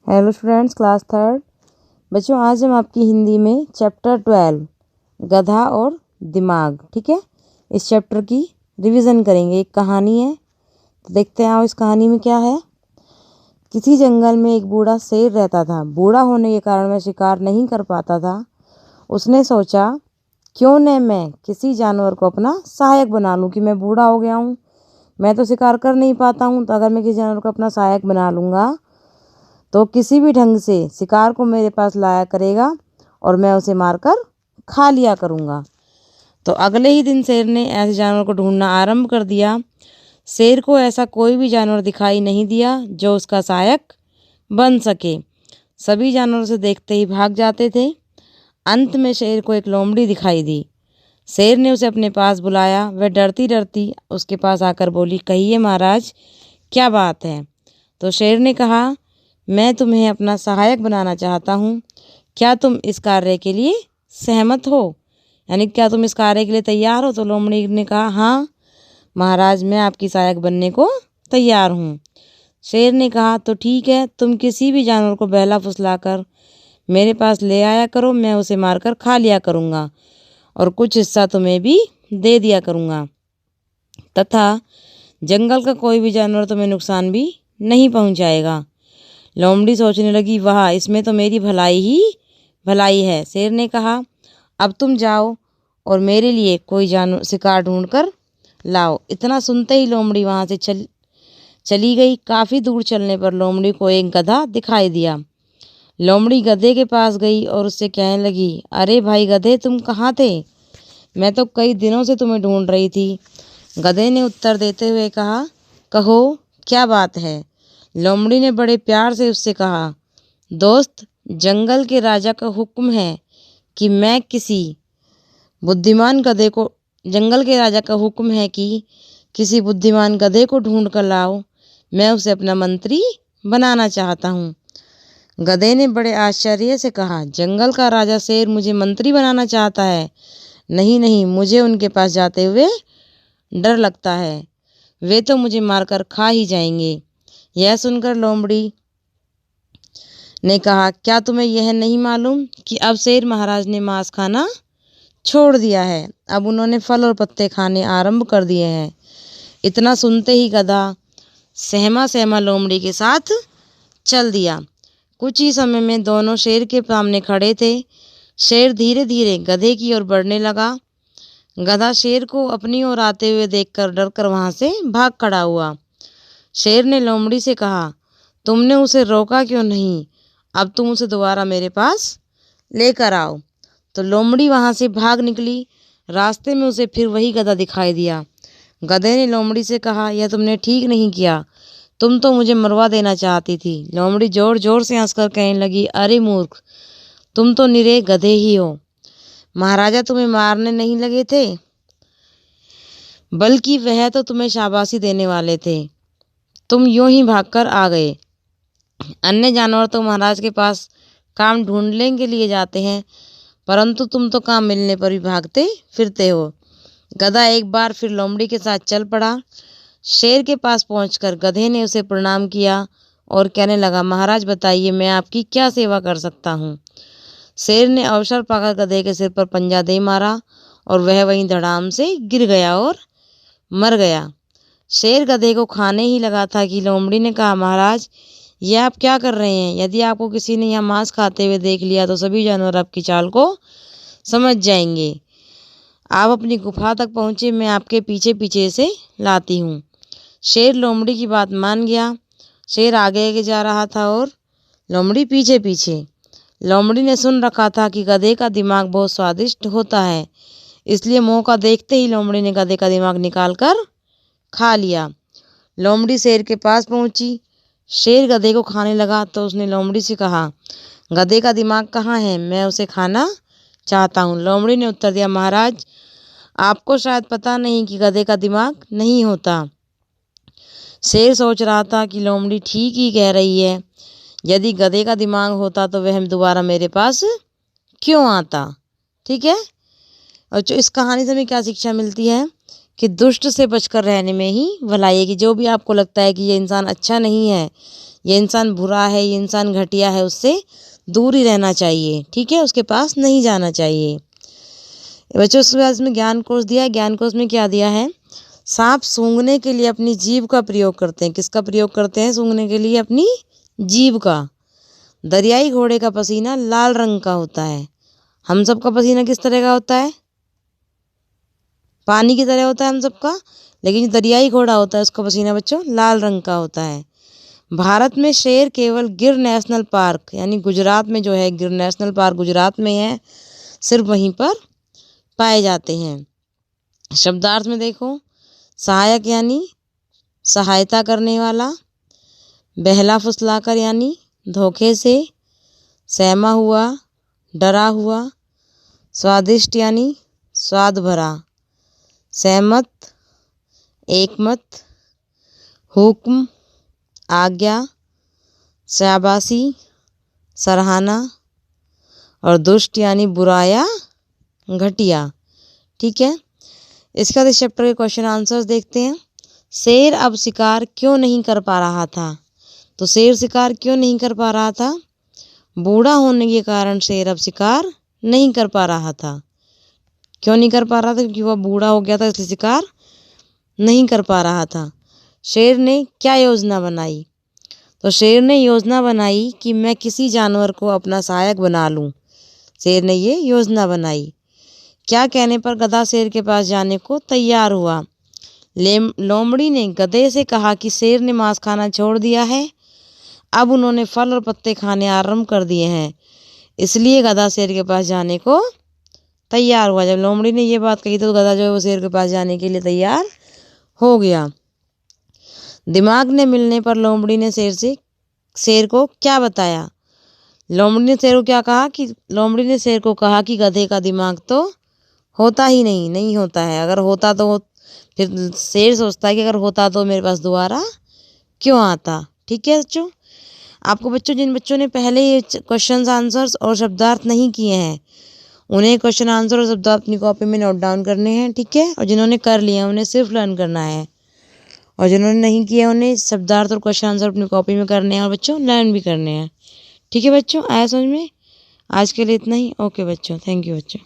Hello students, class third. बच्चों, आज हम आपकी हिंदी में चैप्टर 12 गधा और दिमाग, ठीक है, इस चैप्टर की रिवीजन करेंगे। एक कहानी है, तो देखते हैं आओ इस कहानी में क्या है। किसी जंगल में एक बूढ़ा शेर रहता था। बूढ़ा होने के कारण वह शिकार नहीं कर पाता था। उसने सोचा, क्यों न मैं किसी जानवर को अपना सहायक बना लूं। कि मैं बूढ़ा हो गया हूँ, मैं तो शिकार कर नहीं पाता हूँ, तो अगर मैं किसी जानवर को अपना सहायक बना लूँगा तो किसी भी ढंग से शिकार को मेरे पास लाया करेगा और मैं उसे मारकर खा लिया करूँगा। तो अगले ही दिन शेर ने ऐसे जानवर को ढूंढना आरंभ कर दिया। शेर को ऐसा कोई भी जानवर दिखाई नहीं दिया जो उसका सहायक बन सके। सभी जानवरों से देखते ही भाग जाते थे। अंत में शेर को एक लोमड़ी दिखाई दी। शेर ने उसे अपने पास बुलाया। वह डरती डरती उसके पास आकर बोली, कहिए महाराज, क्या बात है। तो शेर ने कहा, मैं तुम्हें अपना सहायक बनाना चाहता हूँ। क्या तुम इस कार्य के लिए सहमत हो, यानी क्या तुम इस कार्य के लिए तैयार हो। तो लोमड़ी ने कहा, हाँ महाराज, मैं आपकी सहायक बनने को तैयार हूँ। शेर ने कहा, तो ठीक है, तुम किसी भी जानवर को बहला फुसलाकर मेरे पास ले आया करो, मैं उसे मारकर खा लिया करूँगा और कुछ हिस्सा तुम्हें भी दे दिया करूँगा, तथा जंगल का कोई भी जानवर तुम्हें नुकसान भी नहीं पहुँचाएगा। लोमड़ी सोचने लगी, वाह, इसमें तो मेरी भलाई ही भलाई है। शेर ने कहा, अब तुम जाओ और मेरे लिए कोई जानवर शिकार ढूंढ कर लाओ। इतना सुनते ही लोमड़ी वहाँ से चली गई। काफ़ी दूर चलने पर लोमड़ी को एक गधा दिखाई दिया। लोमड़ी गधे के पास गई और उससे कहने लगी, अरे भाई गधे, तुम कहाँ थे? मैं तो कई दिनों से तुम्हें ढूंढ रही थी। गधे ने उत्तर देते हुए कहा, कहो क्या बात है। लोमड़ी ने बड़े प्यार से उससे कहा, दोस्त, जंगल के राजा का हुक्म है कि मैं किसी बुद्धिमान गधे को जंगल के राजा का हुक्म है कि किसी बुद्धिमान गधे को ढूंढ कर लाओ। मैं उसे अपना मंत्री बनाना चाहता हूँ। गधे ने बड़े आश्चर्य से कहा, जंगल का राजा शेर मुझे मंत्री बनाना चाहता है? नहीं नहीं, मुझे उनके पास जाते हुए डर लगता है। वे तो मुझे मारकर खा ही जाएंगे। यह सुनकर लोमड़ी ने कहा, क्या तुम्हें यह नहीं मालूम कि अब शेर महाराज ने मांस खाना छोड़ दिया है। अब उन्होंने फल और पत्ते खाने आरंभ कर दिए हैं। इतना सुनते ही गधा सहमा सहमा लोमड़ी के साथ चल दिया। कुछ ही समय में दोनों शेर के सामने खड़े थे। शेर धीरे धीरे गधे की ओर बढ़ने लगा। गधा शेर को अपनी ओर आते हुए देखकर डरकर वहां से भाग खड़ा हुआ। शेर ने लोमड़ी से कहा, तुमने उसे रोका क्यों नहीं? अब तुम उसे दोबारा मेरे पास लेकर आओ। तो लोमड़ी वहां से भाग निकली। रास्ते में उसे फिर वही गधा दिखाई दिया। गधे ने लोमड़ी से कहा, यह तुमने ठीक नहीं किया, तुम तो मुझे मरवा देना चाहती थी। लोमड़ी जोर जोर से हंसकर कहने लगी, अरे मूर्ख, तुम तो निरे गधे ही हो। महाराजा तुम्हें मारने नहीं लगे थे, बल्कि वह तो तुम्हें शाबाशी देने वाले थे। तुम यूं ही भागकर आ गए। अन्य जानवर तो महाराज के पास काम ढूंढने के लिए जाते हैं, परंतु तुम तो काम मिलने पर भी भागते फिरते हो। गधा एक बार फिर लोमड़ी के साथ चल पड़ा। शेर के पास पहुंचकर गधे ने उसे प्रणाम किया और कहने लगा, महाराज बताइए, मैं आपकी क्या सेवा कर सकता हूँ। शेर ने अवसर पाकर गधे के सिर पर पंजा दे मारा और वह वहीं धड़ाम से गिर गया और मर गया। शेर गधे को खाने ही लगा था कि लोमड़ी ने कहा, महाराज, यह आप क्या कर रहे हैं? यदि आपको किसी ने यहाँ मांस खाते हुए देख लिया तो सभी जानवर आपकी चाल को समझ जाएंगे। आप अपनी गुफा तक पहुँचे, मैं आपके पीछे पीछे से लाती हूँ। शेर लोमड़ी की बात मान गया। शेर आगे आगे जा रहा था और लोमड़ी पीछे पीछे। लोमड़ी ने सुन रखा था कि गधे का दिमाग बहुत स्वादिष्ट होता है, इसलिए मौका देखते ही लोमड़ी ने गधे का दिमाग निकाल कर खा लिया। लोमड़ी शेर के पास पहुंची। शेर गधे को खाने लगा तो उसने लोमड़ी से कहा, गधे का दिमाग कहाँ है? मैं उसे खाना चाहता हूँ। लोमड़ी ने उत्तर दिया, महाराज, आपको शायद पता नहीं कि गधे का दिमाग नहीं होता। शेर सोच रहा था कि लोमड़ी ठीक ही कह रही है। यदि गधे का दिमाग होता तो वह दोबारा मेरे पास क्यों आता? ठीक है। और जो इस कहानी से हमें क्या शिक्षा मिलती है कि दुष्ट से बचकर रहने में ही भलाई है। कि जो भी आपको लगता है कि ये इंसान अच्छा नहीं है ये इंसान बुरा है, ये इंसान घटिया है, उससे दूर ही रहना चाहिए, ठीक है, उसके पास नहीं जाना चाहिए। बच्चों उसके बाद इसमें ज्ञान कोश दिया है। ज्ञान कोश में क्या दिया है? सांप सूंघने के लिए अपनी जीभ का प्रयोग करते हैं। किसका प्रयोग करते हैं सूंघने के लिए? अपनी जीभ का। दरियाई घोड़े का पसीना लाल रंग का होता है। हम सब का पसीना किस तरह का होता है? पानी की तरह होता है हम सबका, लेकिन जो दरियाई घोड़ा होता है उसका पसीना बच्चों लाल रंग का होता है। भारत में शेर केवल गिर नेशनल पार्क, यानी गुजरात में जो है गिर नेशनल पार्क गुजरात में है, सिर्फ वहीं पर पाए जाते हैं। शब्दार्थ में देखो, सहायक यानी सहायता करने वाला, बहला फुसलाकर यानी धोखे से, सहमा हुआ, डरा हुआ, स्वादिष्ट यानी स्वाद भरा, सहमत, एकमत, हुक्म, आज्ञा, शाबाशी, सराहना, और दुष्ट यानी बुरा या घटिया, ठीक है। इसके बाद इस चैप्टर के क्वेश्चन आंसर्स देखते हैं। शेर अब शिकार क्यों नहीं कर पा रहा था? तो शेर शिकार क्यों नहीं कर पा रहा था? बूढ़ा होने के कारण शेर अब शिकार नहीं कर पा रहा था। क्यों नहीं कर पा रहा था? क्योंकि वह बूढ़ा हो गया था, इसलिए शिकार नहीं कर पा रहा था। शेर ने क्या योजना बनाई? तो शेर ने योजना बनाई कि मैं किसी जानवर को अपना सहायक बना लूं। शेर ने ये योजना बनाई। क्या कहने पर गधा शेर के पास जाने को तैयार हुआ? लोमड़ी ने गधे से कहा कि शेर ने मांस खाना छोड़ दिया है, अब उन्होंने फल और पत्ते खाने आरंभ कर दिए हैं, इसलिए गधा शेर के पास जाने को तैयार हुआ। जब लोमड़ी ने ये बात कही तो गधा जो है वो शेर के पास जाने के लिए तैयार हो गया। दिमाग ने मिलने पर लोमड़ी ने शेर को क्या बताया? लोमड़ी ने शेर को क्या कहा? कि लोमड़ी ने शेर को कहा कि गधे का दिमाग तो होता ही नहीं होता है। अगर होता तो फिर शेर सोचता है कि अगर होता तो मेरे पास दोबारा क्यों आता। ठीक है बच्चों, आपको बच्चों जिन बच्चों ने पहले ये क्वेश्चन आंसर्स और शब्दार्थ नहीं किए हैं उन्हें क्वेश्चन आंसर और शब्दार्थ अपनी कॉपी में नोट डाउन करने हैं, ठीक है। और जिन्होंने कर लिए हैं उन्हें सिर्फ लर्न करना है, और जिन्होंने नहीं किया उन्हें शब्दार्थ और क्वेश्चन आंसर अपनी कॉपी में करने हैं और बच्चों लर्न भी करने हैं। ठीक है बच्चों, आया समझ में? आज के लिए इतना ही। ओके बच्चों, थैंक यू बच्चों।